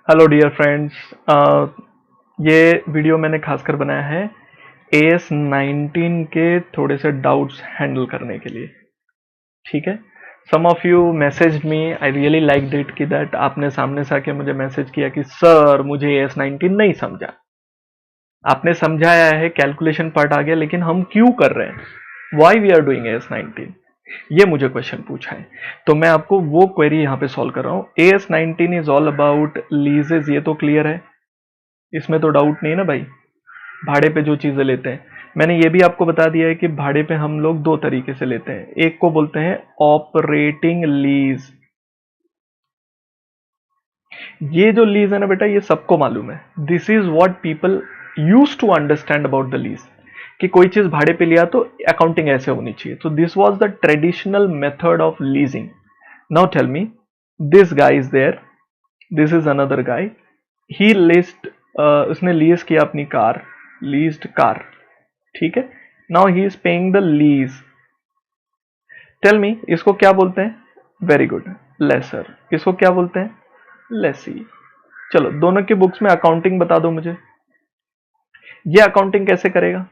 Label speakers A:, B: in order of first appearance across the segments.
A: Hello dear friends. ये video मैंने खासकर बनाया है AS19 के थोड़े से डाउट्स हैंडल करने के लिए। ठीक है, some of you message me, I really like it कि दैट आपने सामने से आके मुझे मैसेज किया कि सर मुझे AS19 नहीं समझा। आपने समझाया है, कैलकुलेशन पार्ट आ गया, लेकिन हम क्यों कर रहे हैं, why we are doing AS19, ये मुझे क्वेश्चन पूछा है। तो मैं आपको वो क्वेरी यहाँ पे सॉल्व कर रहा हूँ। AS19 is all about leases, ये तो क्लियर है, इसमें तो डाउट नहीं है ना भाई। भाड़े पे जो चीजें लेते हैं, मैंने ये भी आपको बता दिया है कि भाड़े पे हम लोग दो तरीके से लेते हैं। एक को बोलते हैं ऑपरेटिंग लीज। ये जो लीज है ना बेटा, ये सबको मालूम है। This is what people use to understand about the lease, कि कोई चीज भाड़े पे लिया तो अकाउंटिंग ऐसे होनी चाहिए। तो this was the traditional method of leasing. Now tell me, this guy is there, this is another guy, he leased, उसने लीज किया अपनी कार, लीज्ड कार। ठीक है, now he is paying the lease. Tell me, इसको क्या बोलते हैं? Very good, lessor. इसको क्या बोलते हैं? लेसी। चलो दोनों के बुक्स में अकाउंटिंग बता दो मुझे। ये अकाउंटिंग कैसे करेगा?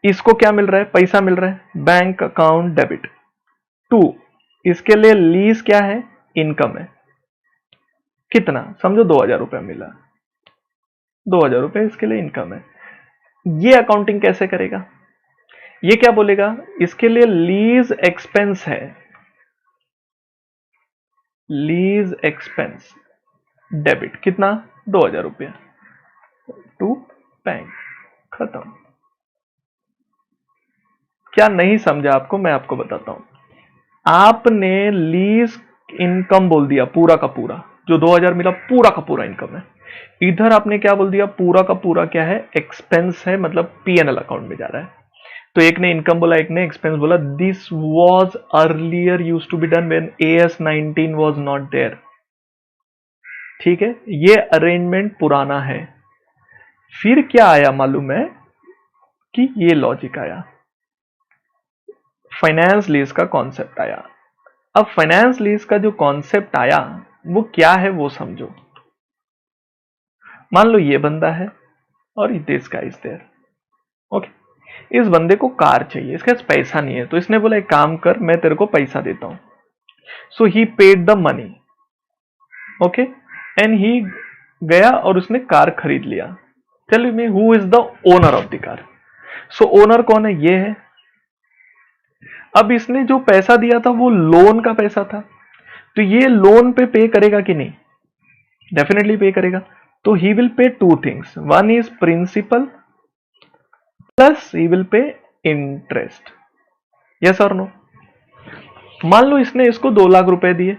A: इसको क्या मिल रहा है? पैसा मिल रहा है, बैंक अकाउंट डेबिट टू। इसके लिए लीज क्या है? इनकम है। कितना? समझो 2000 रुपया मिला, 2000 रुपये इसके लिए इनकम है। ये अकाउंटिंग कैसे करेगा? ये क्या बोलेगा? इसके लिए लीज एक्सपेंस है, लीज एक्सपेंस डेबिट, कितना? 2000 रुपया टू बैंक, खत्म। क्या नहीं समझा आपको? मैं आपको बताता हूं। आपने लीज इनकम बोल दिया, पूरा का पूरा, जो 2000 मिला पूरा का पूरा इनकम है। इधर आपने क्या बोल दिया? पूरा का पूरा क्या है? एक्सपेंस है, मतलब पीएनएल अकाउंट में जा रहा है। तो एक ने इनकम बोला, एक ने एक्सपेंस बोला। This was earlier used to be done when AS19 was not there. ठीक है, ये अरेंजमेंट पुराना है। फिर क्या आया मालूम है? कि ये लॉजिक आया, फाइनेंस लीज का कॉन्सेप्ट आया। अब फाइनेंस लीज का जो कॉन्सेप्ट आया वो क्या है वो समझो। मान लो ये बंदा है और दिस गाइस देयर। ओके, इस बंदे को कार चाहिए, इसके पास पैसा नहीं है, तो इसने बोला एक काम कर, मैं तेरे को पैसा देता हूं। So he paid the money, okay, and he गया और उसने कार खरीद लिया। Tell me who is the owner of the car? So owner कौन है? ये है। अब इसने जो पैसा दिया था वो लोन का पैसा था, तो ये लोन पे करेगा कि नहीं? डेफिनेटली पे करेगा। तो he will pay two things, one is principal plus he will pay interest. Yes और नो? मान लो इसने इसको 2 लाख रुपए दिए,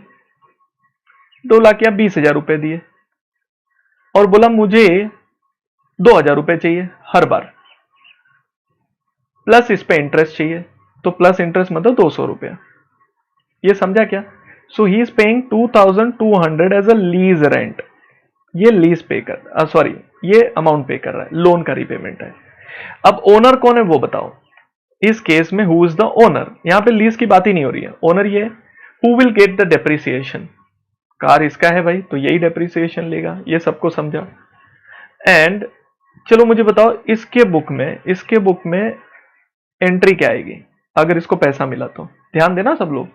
A: 2 लाख या 20,000 रुपए दिए, और बोला मुझे 2000 रुपए चाहिए हर बार, प्लस इस पे इंटरेस्ट चाहिए। तो प्लस इंटरेस्ट मतलब 200 रुपया। ये समझा क्या? So he is paying 2200 as a lease rent. ये लीज पे कर, सॉरी, ये अमाउंट पे कर रहा है, लोन का रिपेमेंट है। अब ओनर कौन है वो बताओ? इस केस में हु इज द ओनर? यहां पे लीज की बात ही नहीं हो रही है, ओनर ये है। Who will get the depreciation? Car इसका है भाई, तो यही डेप्रिसिएशन लेगा। ये सबको समझा? एंड चलो मुझे बताओ, इसके बुक में एंट्री क्या आएगी अगर इसको पैसा मिला तो? ध्यान देना सब लोग।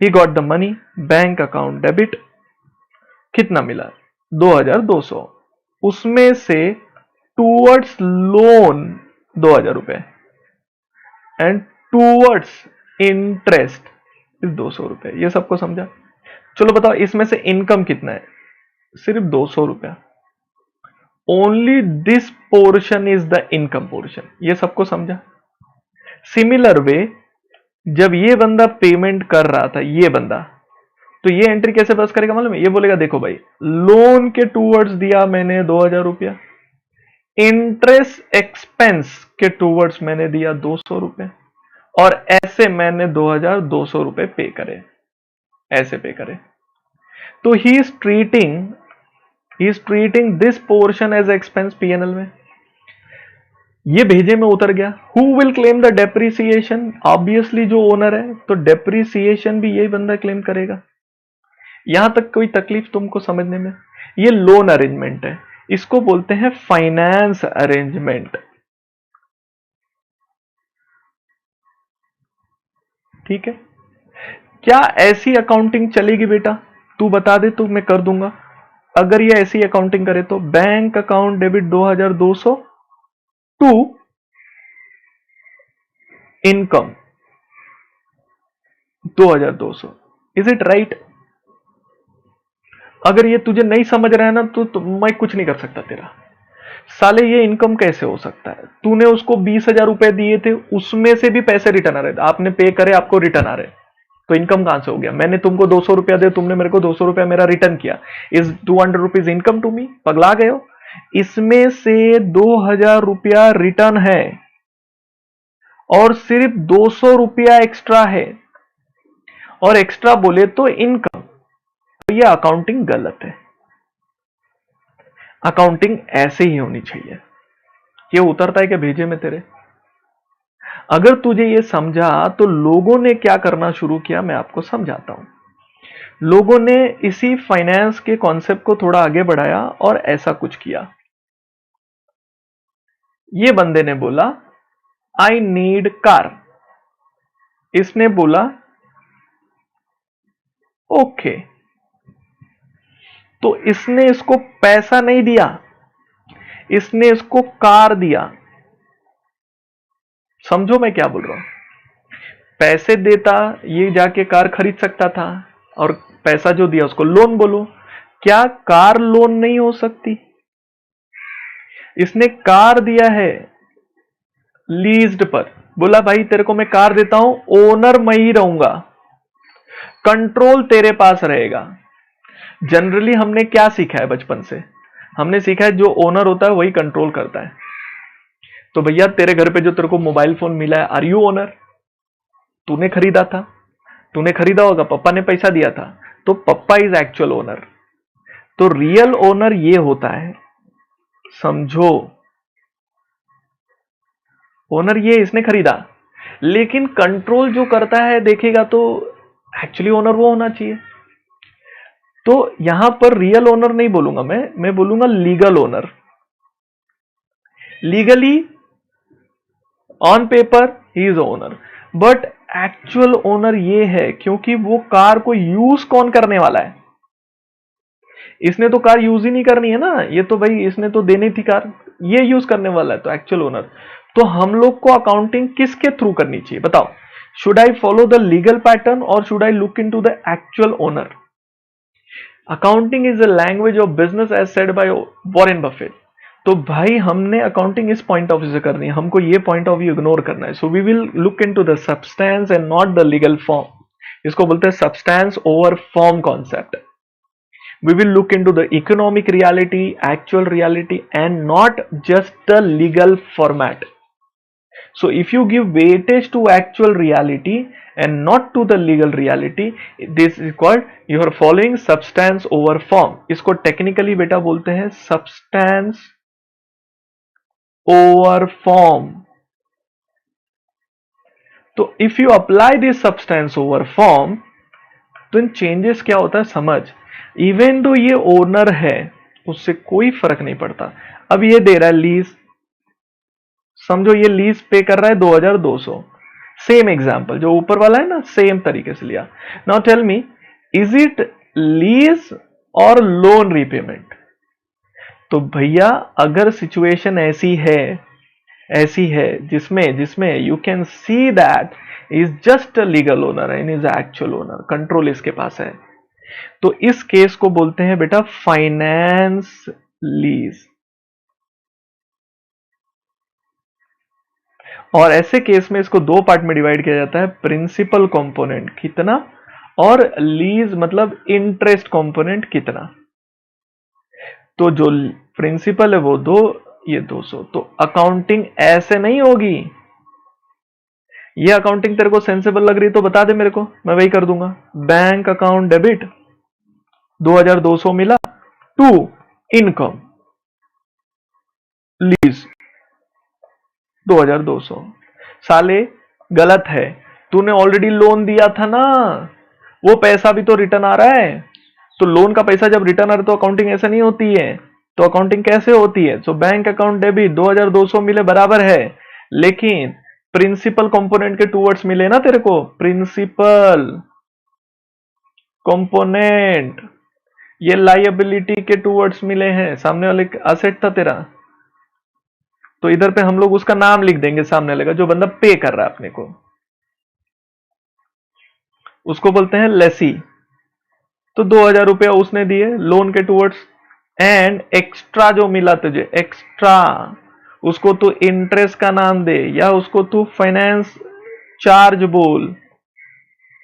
A: He got the money, bank account debit, कितना मिला? 2200। उसमें से टूवर्ड्स लोन 2000 रुपए एंड टूवर्ड्स इंटरेस्ट इस 200 रुपए। ये सबको समझा? चलो बताओ, इसमें से इनकम कितना है? सिर्फ 200 रुपया। Only this portion is the income portion. ये सबको समझा? सिमिलर वे, जब ये बंदा पेमेंट कर रहा था, ये बंदा, तो ये एंट्री कैसे पास करेगा मालूम है? ये बोलेगा देखो भाई, लोन के टूवर्ड्स दिया मैंने 2000 रुपया, इंटरेस्ट एक्सपेंस के टूवर्ड्स मैंने दिया 200 रुपए, और ऐसे मैंने 2200 रुपए पे करे, ऐसे पे करे। तो he is treating this portion as expense PNL में। ये भेजे में उतर गया। Who will claim the depreciation? Obviously जो ओनर है, तो डेप्रिसिएशन भी यही बंदा क्लेम करेगा। यहां तक कोई तकलीफ तुमको समझने में? ये लोन अरेंजमेंट है, इसको बोलते हैं फाइनेंस अरेंजमेंट। ठीक है, क्या ऐसी अकाउंटिंग चलेगी बेटा? तू बता दे तो मैं कर दूंगा। अगर ये ऐसी अकाउंटिंग करे तो bank account debit 2200 to income 2200, is it right? अगर ये तुझे नहीं समझ रहा है ना तो मैं कुछ नहीं कर सकता तेरा। साले ये इनकम कैसे हो सकता है? तूने उसको 20,000 रुपए दिए थे, उसमें से भी पैसे रिटर्न आ रहे थे, आपने पे करे, आपको रिटर्न आ रहे, तो इनकम कहां से हो गया? मैंने तुमको 200 रुपया दे, तुमने मेरे को 200 रुपया मेरा रिटर्न किया, is 200 rupees income to me? पगला गए हो? इसमें से 2,000 रुपया रिटर्न है और सिर्फ 200 रुपया एक्स्ट्रा है, और एक्स्ट्रा बोले तो इनकम। तो ये अकाउंटिंग गलत है। अकाउंटिंग ऐसे ही होनी चाहिए। ये उतरता है क्या भेजे में तेरे? अगर तुझे ये समझा तो लोगों ने क्या करना शुरू किया मैं आपको समझाता हूं। लोगों ने इसी फाइनेंस के कॉन्सेप्ट को थोड़ा आगे बढ़ाया और ऐसा कुछ किया। ये बंदे ने बोला आई नीड कार, इसने बोला ओके, तो इसने इसको पैसा नहीं दिया, इसने इसको कार दिया। समझो मैं क्या बोल रहा हूं? पैसे देता ये जाके कार खरीद सकता था, और पैसा जो दिया उसको लोन बोलो। क्या कार लोन नहीं हो सकती? इसने कार दिया है लीज्ड पर, बोला भाई तेरे को मैं कार देता हूं, ओनर मैं ही रहूंगा, कंट्रोल तेरे पास रहेगा। जनरली हमने क्या सीखा है बचपन से? हमने सीखा है जो ओनर होता है वही कंट्रोल करता है। तो भैया तेरे घर पे जो तेरे को मोबाइल फोन मिला है, आर यू ओनर? तूने खरीदा था, तूने खरीदा होगा, पप्पा ने पैसा दिया था, तो पप्पा इज एक्चुअल ओनर। तो रियल ओनर ये होता है, समझो। ओनर ये इसने खरीदा, लेकिन कंट्रोल जो करता है देखेगा तो एक्चुअली ओनर वो होना चाहिए। तो यहां पर रियल ओनर नहीं बोलूंगा मैं बोलूंगा legal owner. Legally on paper he is owner, but actual owner ये है क्योंकि वो कार को यूज कौन करने वाला है? इसने तो कार यूज ही नहीं करनी है ना, ये तो भाई इसने तो देनी थी कार, ये यूज करने वाला है, तो एक्चुअल ओनर। तो हम लोग को अकाउंटिंग किसके थ्रू करनी चाहिए बताओ? Should I follow the legal pattern और should I look into the actual owner? Accounting is a language of business as said by Warren Buffett. तो भाई हमने अकाउंटिंग इस पॉइंट ऑफ व्यू से करनी है, हमको ये पॉइंट ऑफ व्यू इग्नोर करना है। So we will look into the substance and not the legal form. इसको बोलते हैं substance over form concept. We will look into the economic reality, actual reality, and not just the legal format. So if you give weightage to actual reality and not to the legal reality, this is called you are following substance over form. इसको technically बेटा बोलते हैं substance over form. तो if you apply this substance over form, तो इन changes क्या होता है समझ। इवन तो ये ओनर है उससे कोई फर्क नहीं पड़ता। अब ये दे रहा है लीज, समझो ये लीज पे कर रहा है 2200। सेम एग्जांपल जो ऊपर वाला है ना, सेम तरीके से लिया। Now tell me, is it lease और लोन रीपेमेंट? तो भैया अगर सिचुएशन ऐसी है जिसमें you can see that is just a legal owner and is actual owner, control इसके पास है, तो इस केस को बोलते हैं बेटा फाइनेंस लीज। और ऐसे केस में इसको दो पार्ट में डिवाइड किया जाता है, प्रिंसिपल कंपोनेंट कितना और लीज मतलब इंटरेस्ट कंपोनेंट कितना। तो जो प्रिंसिपल है वो 2, ये 200। तो अकाउंटिंग ऐसे नहीं होगी। ये अकाउंटिंग तेरे को सेंसेबल लग रही तो बता दे मेरे को, मैं वही कर दूंगा। बैंक अकाउंट डेबिट 2200 मिला टू इनकम लीज 2200। साले गलत है, तूने ऑलरेडी लोन दिया था ना, वो पैसा भी तो रिटर्न आ रहा है, तो लोन का पैसा जब रिटर्न आ रहा तो अकाउंटिंग ऐसा नहीं होती है। तो अकाउंटिंग कैसे होती है? सो बैंक अकाउंट डेबिट 2200 मिले बराबर है, लेकिन प्रिंसिपल कंपोनेंट के टूवर्ड्स मिले ना तेरे को, प्रिंसिपल कंपोनेंट ये लायबिलिटी के टूवर्ड्स मिले हैं, सामने वाले असेट था तेरा, तो इधर पे हम लोग उसका नाम लिख देंगे सामने वाले का, जो बंदा पे कर रहा है अपने को, उसको बोलते हैं लेसी। तो 2000 रुपया उसने दिए लोन के टूवर्ड्स, एंड एक्स्ट्रा जो मिला तुझे एक्स्ट्रा, उसको तू इंटरेस्ट का नाम दे या उसको तू फाइनेंस चार्ज बोल,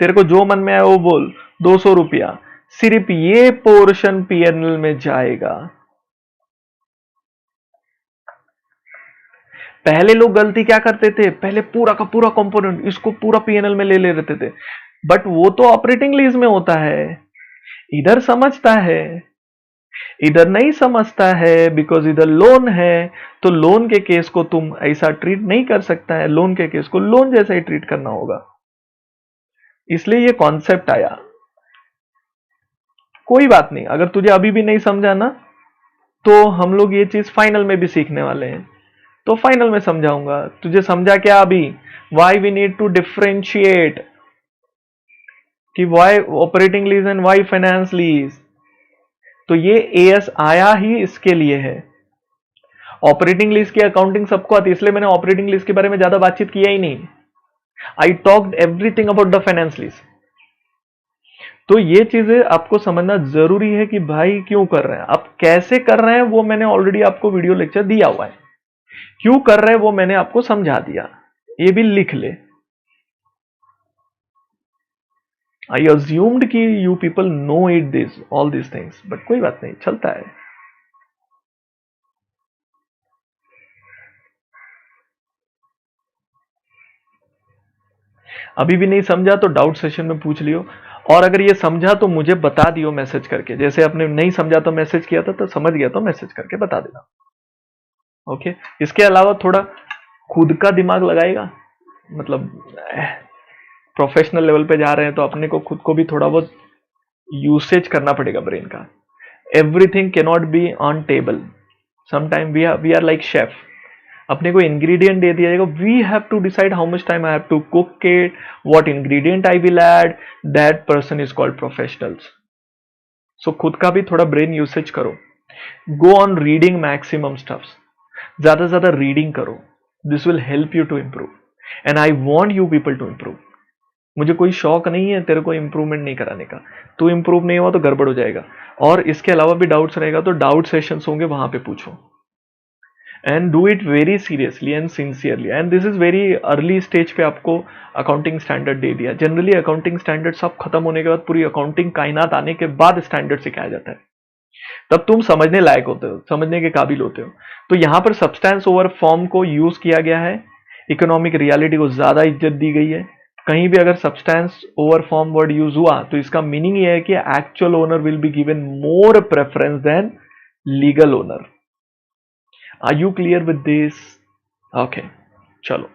A: तेरे को जो मन में आए वो बोल। 200 रुपया सिर्फ ये पोर्शन पीएनएल में जाएगा। पहले लोग गलती क्या करते थे, पहले पूरा का पूरा कंपोनेंट इसको पूरा पीएनएल में ले लेते थे, बट वो तो ऑपरेटिंग लीज में होता है, इधर समझता है, इधर नहीं समझता है, बिकॉज इधर लोन है, तो लोन के केस को तुम ऐसा ट्रीट नहीं कर सकता है, लोन के केस को लोन जैसा ही ट्रीट करना होगा, इसलिए ये कॉन्सेप्ट आया। कोई बात नहीं, अगर तुझे अभी भी नहीं समझा ना, तो हम लोग ये चीज फाइनल में भी सीखने वाले हैं, तो फाइनल में समझाऊंगा। तुझे समझा क्या अभी, why we need to differentiate, कि why operating lease and why finance lease, तो ये एएस आया ही इसके लिए है। ऑपरेटिंग लीज की अकाउंटिंग सबको आती है, इसलिए मैंने ऑपरेटिंग लीज के बारे में ज्यादा बातचीत किया ही नहीं, I talked everything about the finance lease. तो ये चीजें आपको समझना जरूरी है कि भाई क्यों कर रहे हैं, आप कैसे कर रहे हैं वो मैंने ऑलरेडी आपको वीडियो लेक्चर दिया हुआ है, क्यों कर रहे हैं वो मैंने आपको समझा दिया, ये भी लिख ले। आई अज्यूम्ड कि you people know it this all this things, but कोई बात नहीं, चलता है। अभी भी नहीं समझा तो डाउट सेशन में पूछ लियो, और अगर ये समझा तो मुझे बता दियो मैसेज करके, जैसे आपने नहीं समझा तो मैसेज किया था, तो समझ गया तो मैसेज करके बता देना। ओके, इसके अलावा थोड़ा खुद का दिमाग लगाएगा, मतलब प्रोफेशनल लेवल पे जा रहे हैं तो अपने को खुद को भी थोड़ा बहुत यूसेज करना पड़ेगा ब्रेन का। Everything can not be on table, sometime we are like chef, अपने को इंग्रेडिएंट दे दिया जाएगा, we have to decide how much time I have to cook it, what ingredient I will add, that person is called professionals. So खुद का भी थोड़ा brain usage करो, go on reading maximum stuffs, ज्यादा से ज्यादा रीडिंग करो, this will help you to improve, and I want you people to improve. मुझे कोई शौक नहीं है तेरे को इंप्रूवमेंट नहीं कराने का, तू इंप्रूव नहीं हुआ तो गड़बड़ हो जाएगा। और इसके अलावा भी डाउट्स रहेगा तो डाउट सेशंस होंगे, वहां पे पूछो, and do it very seriously and sincerely. And this is very early stage पे आपको अकाउंटिंग स्टैंडर्ड दे दिया। जनरली अकाउंटिंग स्टैंडर्ड सब खत्म होने के बाद, पूरी अकाउंटिंग कायनात आने के बाद स्टैंडर्ड सिखाया जाता है, तब तुम समझने लायक होते हो, समझने के काबिल होते हो। तो यहां पर सब्सटेंस ओवर फॉर्म को यूज किया गया है, इकोनॉमिक रियलिटी को ज्यादा इज्जत दी गई है। कहीं भी अगर substance over form word use हुआ तो इसका मीनिंग यह है कि actual owner will be given more preference than legal owner. Are you clear with this? Okay, चलो।